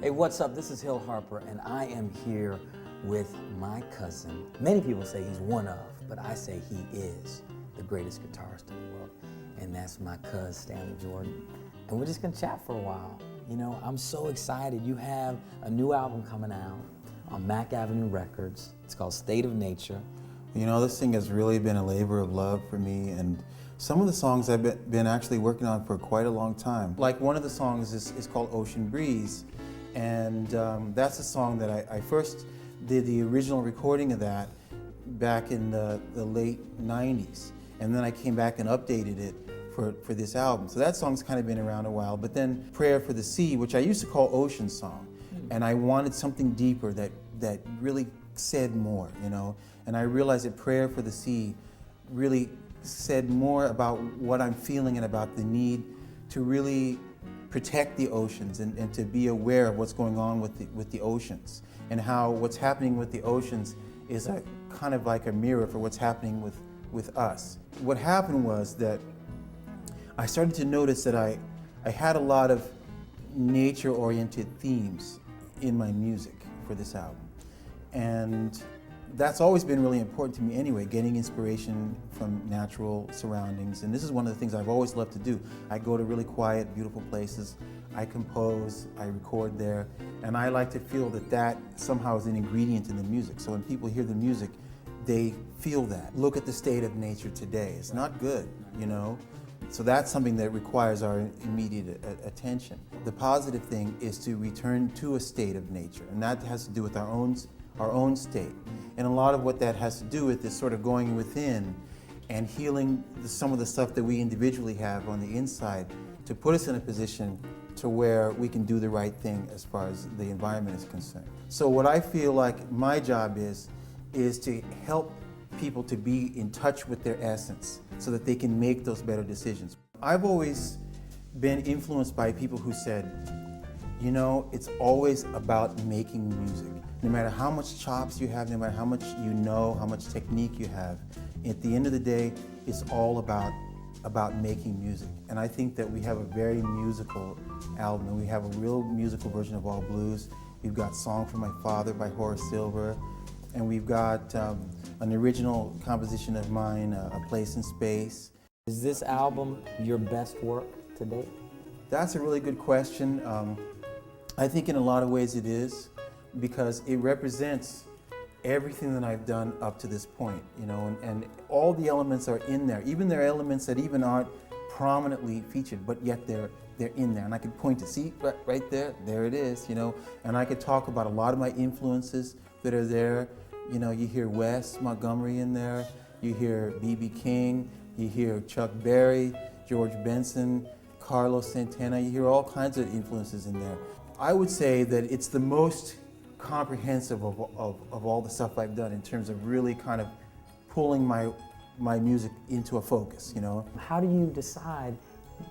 Hey, what's up? This is Hill Harper, and I am here with my cousin. Many people say he's one of, but I say he is the greatest guitarist in the world, and that's my cousin, Stanley Jordan. And we're just gonna chat for a while. You know, I'm so excited. You have a new album coming out on Mac Avenue Records. It's called State of Nature. You know, this thing has really been a labor of love for me, and some of the songs I've been actually working on for quite a long time. Like one of the songs is called Ocean Breeze, and that's a song that I first did the original recording of that back in the late 90s, and then I came back and updated it for this album. So that song's kind of been around a while, but then Prayer for the Sea, which I used to call Ocean Song, and I wanted something deeper that really said more, you know, and I realized that Prayer for the Sea really said more about what I'm feeling and about the need to really protect the oceans and to be aware of what's going on with the oceans, and how what's happening with the oceans is a kind of like a mirror for what's happening with us. What happened was that I started to notice that I had a lot of nature-oriented themes in my music for this album, and that's always been really important to me anyway, getting inspiration from natural surroundings. And this is one of the things I've always loved to do. I go to really quiet, beautiful places, I compose, I record there, and I like to feel that somehow is an ingredient in the music. So when people hear the music, they feel that. Look at the state of nature today. It's not good, you know? So that's something that requires our immediate attention. The positive thing is to return to a state of nature, and that has to do with our own state. And a lot of what that has to do with is sort of going within and healing some of the stuff that we individually have on the inside to put us in a position to where we can do the right thing as far as the environment is concerned. So what I feel like my job is to help people to be in touch with their essence so that they can make those better decisions. I've always been influenced by people who said, you know, it's always about making music. No matter how much chops you have, no matter how much you know, how much technique you have, at the end of the day, it's all about making music. And I think that we have a very musical album, and we have a real musical version of All Blues. We've got Song for My Father by Horace Silver, and we've got an original composition of mine, A Place in Space. Is this album your best work to date? That's a really good question. I think in a lot of ways it is, because it represents everything that I've done up to this point, you know, and all the elements are in there. Even there are elements that even aren't prominently featured, but yet they're in there. And I could point to, see, right there it is, you know, and I could talk about a lot of my influences that are there. You know, you hear Wes Montgomery in there, you hear B.B. King, you hear Chuck Berry, George Benson, Carlos Santana, you hear all kinds of influences in there. I would say that it's the most comprehensive of all the stuff I've done in terms of really kind of pulling my music into a focus, you know. How do you decide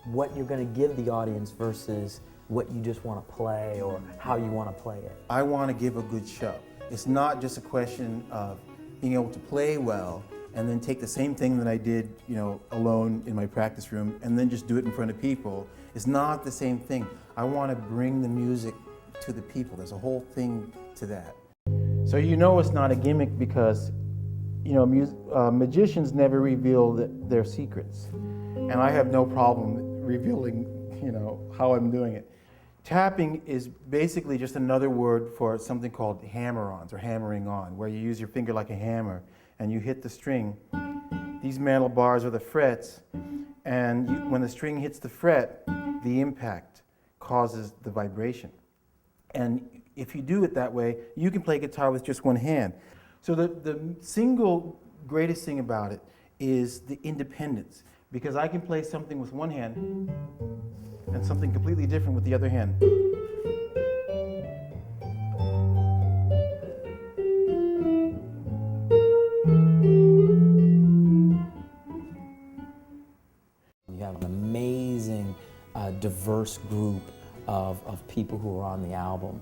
what you're going to give the audience versus what you just want to play or how you want to play it? I want to give a good show. It's not just a question of being able to play well and then take the same thing that I did, you know, alone in my practice room and then just do it in front of people. It's not the same thing. I want to bring the music to the people. There's a whole thing to that. So you know it's not a gimmick because, you know, magicians never reveal their secrets. And I have no problem revealing, you know, how I'm doing it. Tapping is basically just another word for something called hammer-ons or hammering on, where you use your finger like a hammer and you hit the string. These metal bars are the frets, and when the string hits the fret, the impact causes the vibration. And if you do it that way, you can play guitar with just one hand. So the single greatest thing about it is the independence, because I can play something with one hand and something completely different with the other hand. You have an amazing, diverse group of people who are on the album.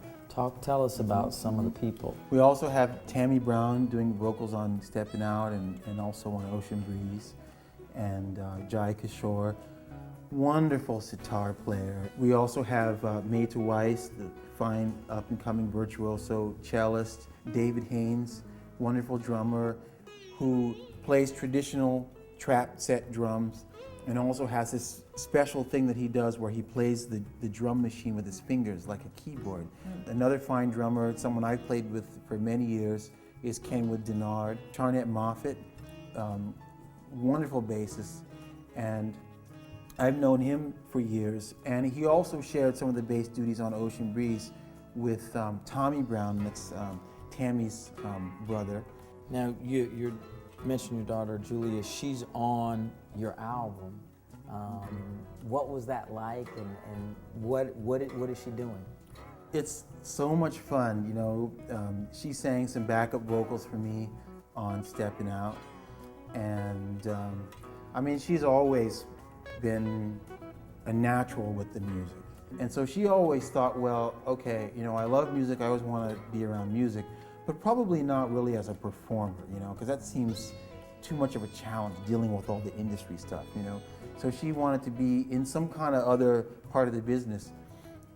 Tell us about some of the people. We also have Tammy Brown doing vocals on Steppin' Out and also on Ocean Breeze, and Jai Kishore, wonderful sitar player. We also have Mayta Weiss, the fine up-and-coming virtuoso cellist, David Haynes, wonderful drummer, who plays traditional trap set drums and also has this special thing that he does where he plays the drum machine with his fingers like a keyboard. Another fine drummer, someone I've played with for many years, is Kenwood Denard. Charnette Moffett, wonderful bassist, and I've known him for years, and he also shared some of the bass duties on Ocean Breeze with Tommy Brown, that's Tammy's brother. Now, you mentioned your daughter Julia. She's on your album. What was that like, and what is she doing? It's so much fun, you know. She sang some backup vocals for me on Steppin' Out, and I mean, she's always been a natural with the music. And so she always thought, well, okay, you know, I love music, I always want to be around music, but probably not really as a performer, you know, because that seems too much of a challenge dealing with all the industry stuff, you know. So she wanted to be in some kind of other part of the business.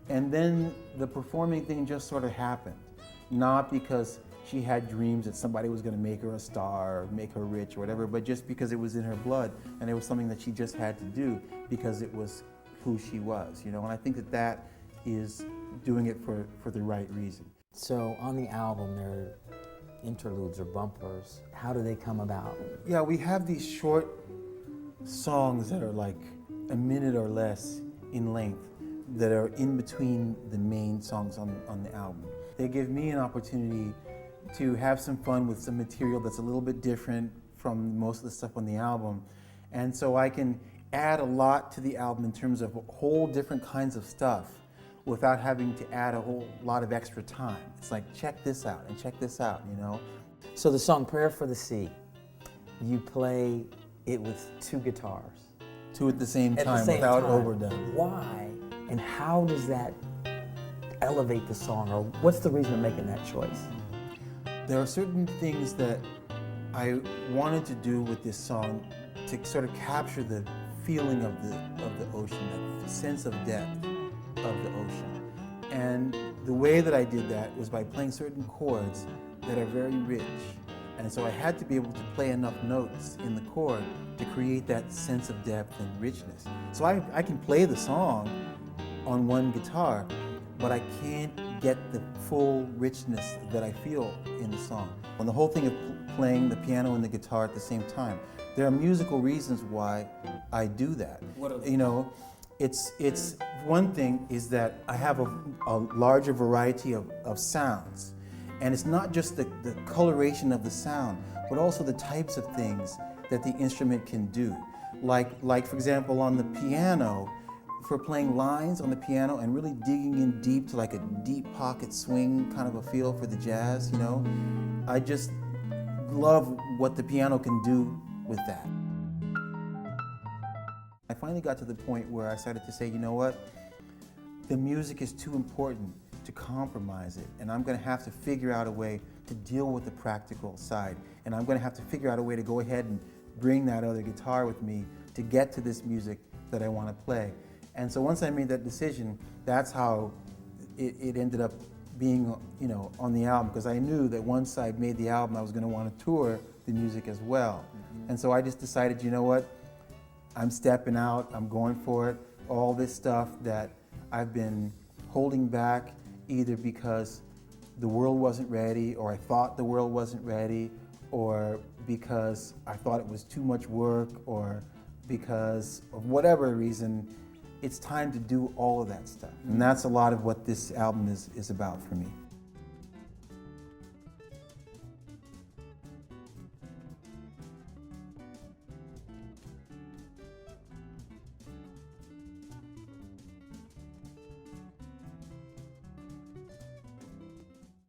And then the performing thing just sort of happened, not because she had dreams that somebody was going to make her a star or make her rich or whatever, but just because it was in her blood and it was something that she just had to do because it was who she was, you know. And I think that that is doing it for the right reason. So on the album, there are interludes or bumpers. How do they come about? Yeah, we have these short songs that are like a minute or less in length that are in between the main songs on the album. They give me an opportunity to have some fun with some material that's a little bit different from most of the stuff on the album. And so I can add a lot to the album in terms of whole different kinds of stuff without having to add a whole lot of extra time. It's like, check this out and check this out, you know? So the song Prayer for the Sea, you play it with two guitars. Two at the same At time the same without time. overdone. Why and how does that elevate the song, or what's the reason of making that choice? There are certain things that I wanted to do with this song to sort of capture the feeling of the ocean, that sense of depth of the ocean. And the way that I did that was by playing certain chords that are very rich. And so I had to be able to play enough notes in the chord to create that sense of depth and richness. So I can play the song on one guitar, but I can't get the full richness that I feel in the song. And the whole thing of playing the piano and the guitar at the same time, there are musical reasons why I do that. You know, it's one thing is that I have a larger variety of sounds. And it's not just the coloration of the sound, but also the types of things that the instrument can do. Like for example, on the piano, for playing lines on the piano and really digging in deep to like a deep pocket swing kind of a feel for the jazz, you know, I just love what the piano can do with that. I finally got to the point where I started to say, you know what, the music is too important to compromise it, and I'm going to have to figure out a way to deal with the practical side, and I'm going to have to figure out a way to go ahead and bring that other guitar with me to get to this music that I want to play. And so once I made that decision, that's how it ended up being, you know, on the album, because I knew that once I made the album, I was going to want to tour the music as well. And so I just decided, you know what, I'm stepping out, I'm going for it. All this stuff that I've been holding back, either because the world wasn't ready, or I thought the world wasn't ready, or because I thought it was too much work, or because of whatever reason, it's time to do all of that stuff. And that's a lot of what this album is about for me.